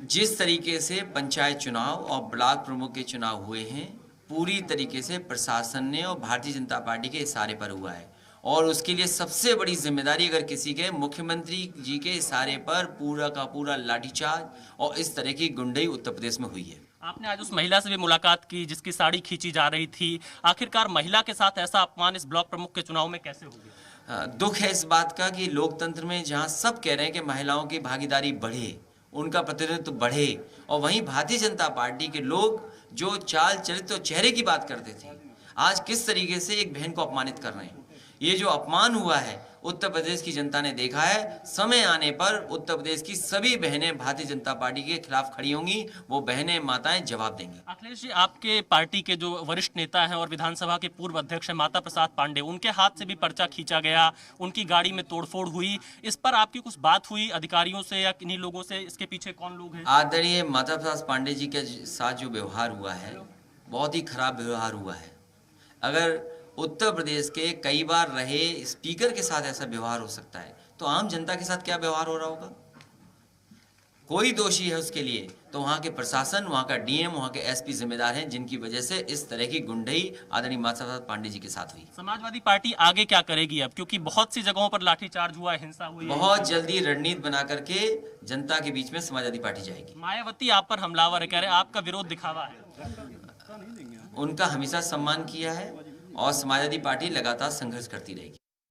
जिस तरीके से पंचायत चुनाव और ब्लॉक प्रमुख के चुनाव हुए हैं, पूरी तरीके से प्रशासन ने और भारतीय जनता पार्टी के इशारे पर हुआ है और उसके लिए सबसे बड़ी जिम्मेदारी अगर किसी के मुख्यमंत्री जी के इशारे पर पूरा का पूरा लाठीचार्ज और इस तरह की गुंडई उत्तर प्रदेश में हुई है। आपने आज उस महिला से भी मुलाकात की जिसकी साड़ी खींची जा रही थी। आखिरकार महिला के साथ ऐसा अपमान इस ब्लॉक प्रमुख के चुनाव में कैसे हो गया? दुख है इस बात का कि लोकतंत्र में जहां सब कह रहे हैं कि महिलाओं की भागीदारी बढ़े, उनका प्रतिनिधित्व बढ़े, और वहीं भारतीय जनता पार्टी के लोग जो चाल चरित्र और चेहरे की बात करते थे, आज किस तरीके से एक बहन को अपमानित कर रहे हैं। ये जो अपमान हुआ है उत्तर प्रदेश की जनता ने देखा है। समय आने पर उत्तर प्रदेश की सभी बहनें भारतीय जनता पार्टी के खिलाफ खड़ी होंगी, वो बहनें माताएं जवाब देंगी। अखिलेश जी, आपके पार्टी के जो वरिष्ठ नेता हैं और विधानसभा के पूर्व अध्यक्ष हैं माता प्रसाद पांडे, उनके हाथ से भी पर्चा खींचा गया, उनकी गाड़ी में तोड़फोड़ हुई। इस पर आपकी कुछ बात हुई अधिकारियों से या किन्हीं लोगों से? इसके पीछे कौन लोग हैं? आदरणीय माता प्रसाद पांडे जी के साथ जो व्यवहार हुआ है, बहुत ही खराब व्यवहार हुआ है। अगर उत्तर प्रदेश के कई बार रहे स्पीकर के साथ ऐसा व्यवहार हो सकता है, तो आम जनता के साथ क्या व्यवहार हो रहा होगा? कोई दोषी है उसके लिए तो वहां के प्रशासन, वहां का डीएम, वहां के एसपी जिम्मेदार हैं, जिनकी वजह से इस तरह की गुंडई आदरणीय माता प्रसाद पांडे जी के साथ हुई। समाजवादी पार्टी आगे क्या करेगी अब, क्योंकि बहुत सी जगहों पर लाठीचार्ज हुआ, हिंसा हुई? बहुत जल्दी रणनीति बना करके जनता के बीच में समाजवादी पार्टी जाएगी। मायावती आप पर हमलावर है, कह रहे हैं आपका विरोध दिखावा है। उनका हमेशा सम्मान किया है और समाजवादी पार्टी लगातार संघर्ष करती रहेगी।